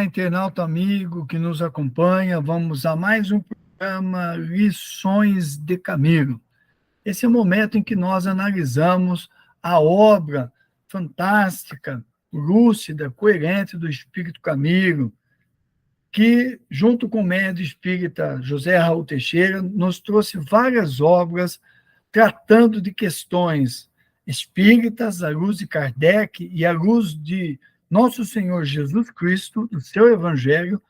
Olá, internauta amigo que nos acompanha. Vamos a mais um programa Lições de Camilo. Esse é o momento em que nós analisamos a obra fantástica, lúcida, coerente do Espírito Camilo, que, junto com o médium espírita José Raul Teixeira, nos trouxe várias obras tratando de questões espíritas, à luz de Kardec e à luz de Nosso Senhor Jesus Cristo, do seu Evangelho,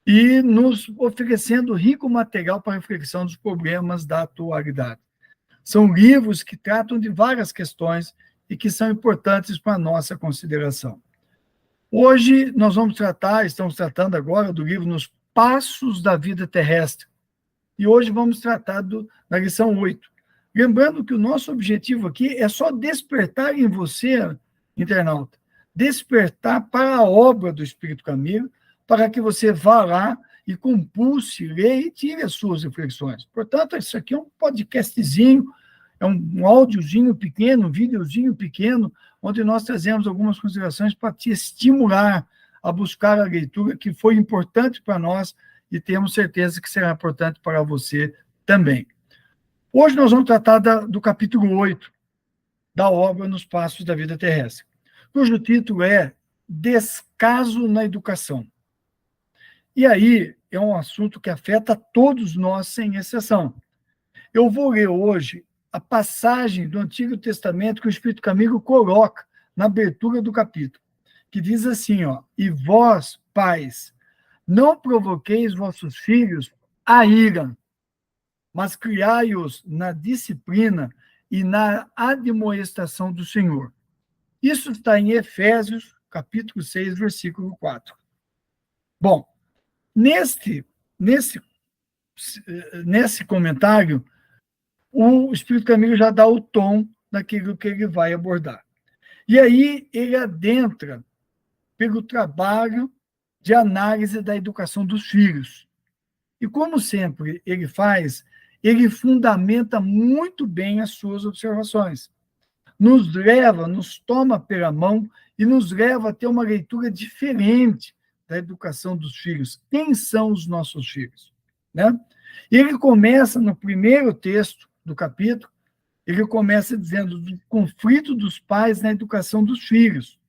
e nos oferecendo rico material para reflexão dos problemas da atualidade. São livros que tratam de várias questões e que são importantes para a nossa consideração. Hoje nós estamos tratando agora do livro Nos Passos da Vida Terrestre. E hoje vamos tratar da lição 8. Lembrando que o nosso objetivo aqui é só despertar em você, internauta, despertar para a obra do Espírito Camilo, para que você vá lá e compulse, leia e tire as suas reflexões. Portanto, isso aqui é um podcastzinho, é um áudiozinho pequeno, um videozinho pequeno, onde nós trazemos algumas considerações para te estimular a buscar a leitura que foi importante para nós e temos certeza que será importante para você também. Hoje nós vamos tratar do capítulo 8 da obra Nos Passos da Vida Terrestre, cujo título é Descaso na Educação. E aí é um assunto que afeta todos nós, sem exceção. Eu vou ler hoje a passagem do Antigo Testamento que o Espírito Camilo coloca na abertura do capítulo, que diz assim, e vós, pais, não provoqueis vossos filhos a ira, mas criai-os na disciplina e na admoestação do Senhor. Isso está em Efésios, capítulo 6, versículo 4. Bom, nesse comentário, o Espírito Camilo já dá o tom daquilo que ele vai abordar. E aí ele adentra pelo trabalho de análise da educação dos filhos. E como sempre ele faz, ele fundamenta muito bem as suas observações. Nos toma pela mão e nos leva a ter uma leitura diferente da educação dos filhos. Quem são os nossos filhos? Né? E ele começa no primeiro texto do capítulo, ele começa dizendo do conflito dos pais na educação dos filhos.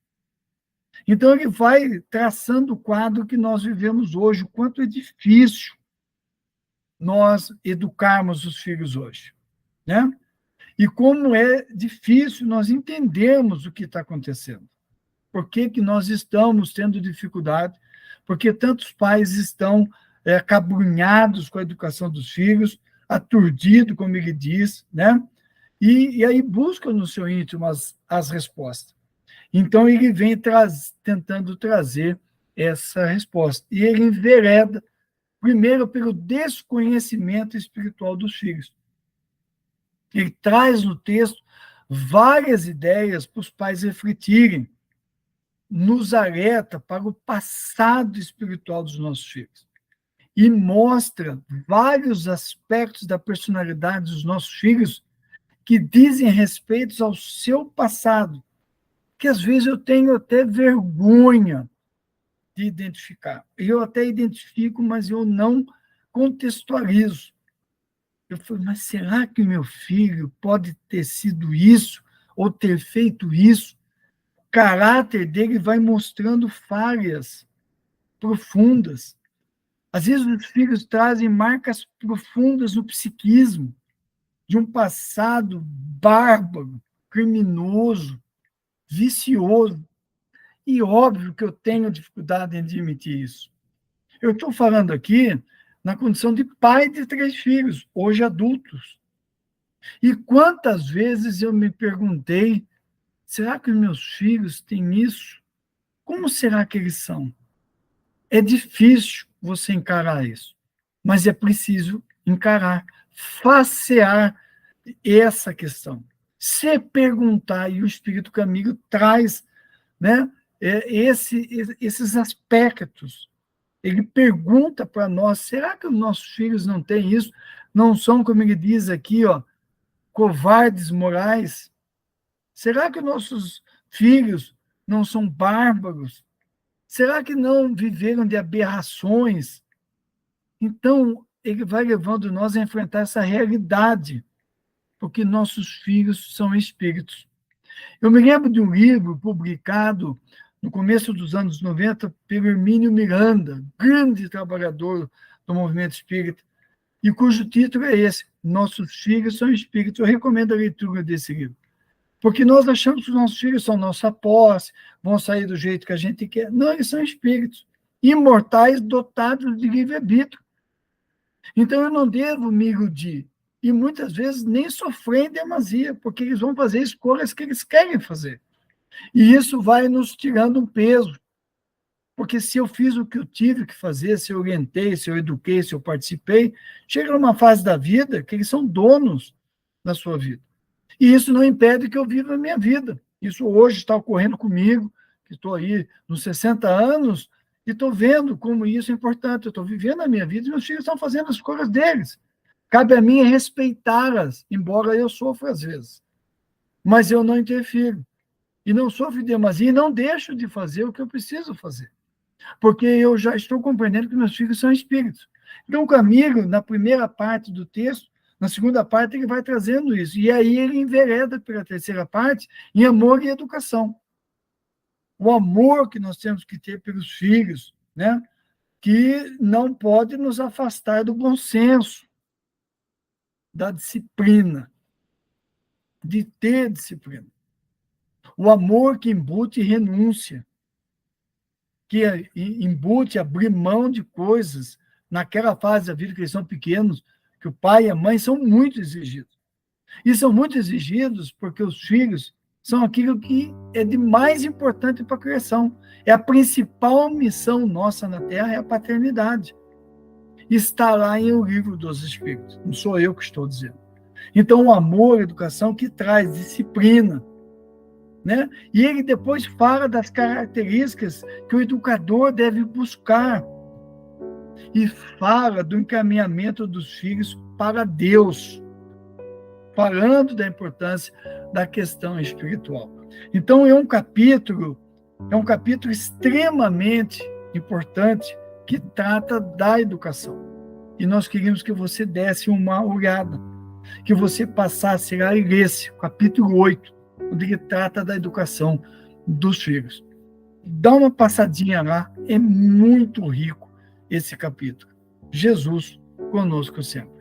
Então ele vai traçando o quadro que nós vivemos hoje, o quanto é difícil nós educarmos os filhos hoje, né? E como é difícil nós entendermos o que está acontecendo. Por que nós estamos tendo dificuldade? Porque tantos pais estão acabrunhados com a educação dos filhos, aturdidos, como ele diz, né? E aí buscam no seu íntimo as respostas. Então, ele vem tentando trazer essa resposta. E ele envereda, primeiro, pelo desconhecimento espiritual dos filhos. Ele traz no texto várias ideias para os pais refletirem, nos alerta para o passado espiritual dos nossos filhos e mostra vários aspectos da personalidade dos nossos filhos que dizem respeito ao seu passado, que às vezes eu tenho até vergonha de identificar. Eu até identifico, mas eu não contextualizo. Eu falei, mas será que meu filho pode ter sido isso ou ter feito isso? O caráter dele vai mostrando falhas profundas. Às vezes os filhos trazem marcas profundas no psiquismo, de um passado bárbaro, criminoso, vicioso. E óbvio que eu tenho dificuldade em admitir isso. Eu estou falando aqui na condição de pai de 3 filhos, hoje adultos. E quantas vezes eu me perguntei, será que meus filhos têm isso? Como será que eles são? É difícil você encarar isso, mas é preciso encarar, facear essa questão. Se perguntar, e o Espírito Camilo traz, né, esses aspectos. Ele pergunta para nós, será que os nossos filhos não têm isso? Não são, como ele diz aqui, covardes morais? Será que os nossos filhos não são bárbaros? Será que não viveram de aberrações? Então, ele vai levando nós a enfrentar essa realidade, porque nossos filhos são espíritos. Eu me lembro de um livro publicado no começo dos anos 90 pelo Hermínio Miranda, grande trabalhador do movimento espírita, e cujo título é esse, Nossos Filhos São Espíritos. Eu recomendo a leitura desse livro. Porque nós achamos que os nossos filhos são nossa posse, vão sair do jeito que a gente quer. Não, eles são espíritos imortais dotados de livre-arbítrio. Então, eu não devo me iludir. E muitas vezes nem sofrer em demasia, porque eles vão fazer escolhas que eles querem fazer. E isso vai nos tirando um peso. Porque se eu fiz o que eu tive que fazer, se eu orientei, se eu eduquei, se eu participei, chega numa fase da vida que eles são donos da sua vida. E isso não impede que eu viva a minha vida. Isso hoje está ocorrendo comigo, que estou aí nos 60 anos, e estou vendo como isso é importante. Eu estou vivendo a minha vida e meus filhos estão fazendo as coisas deles. Cabe a mim respeitá-las, embora eu sofra às vezes. Mas eu não interfiro. E não sofro de demasia e não deixo de fazer o que eu preciso fazer. Porque eu já estou compreendendo que meus filhos são espíritos. Então, o Camilo, na primeira parte do texto, na segunda parte, ele vai trazendo isso. E aí ele envereda pela terceira parte em amor e educação. O amor que nós temos que ter pelos filhos, né? Que não pode nos afastar do bom senso, da disciplina, de ter disciplina. O amor que embute renúncia, que embute abrir mão de coisas naquela fase da vida que eles são pequenos, que o pai e a mãe são muito exigidos. E são muito exigidos porque os filhos são aquilo que é de mais importante para a criação. É a principal missão nossa na Terra, é a paternidade. Está lá em O Livro dos Espíritos. Não sou eu que estou dizendo. Então, o amor, a educação que traz disciplina, né? E ele depois fala das características que o educador deve buscar e fala do encaminhamento dos filhos para Deus, falando da importância da questão espiritual. Então, é um capítulo extremamente importante que trata da educação. E nós queríamos que você desse uma olhada, que você passasse lá e lesse o capítulo 8, onde ele trata da educação dos filhos. Dá uma passadinha lá, é muito rico esse capítulo. Jesus conosco sempre.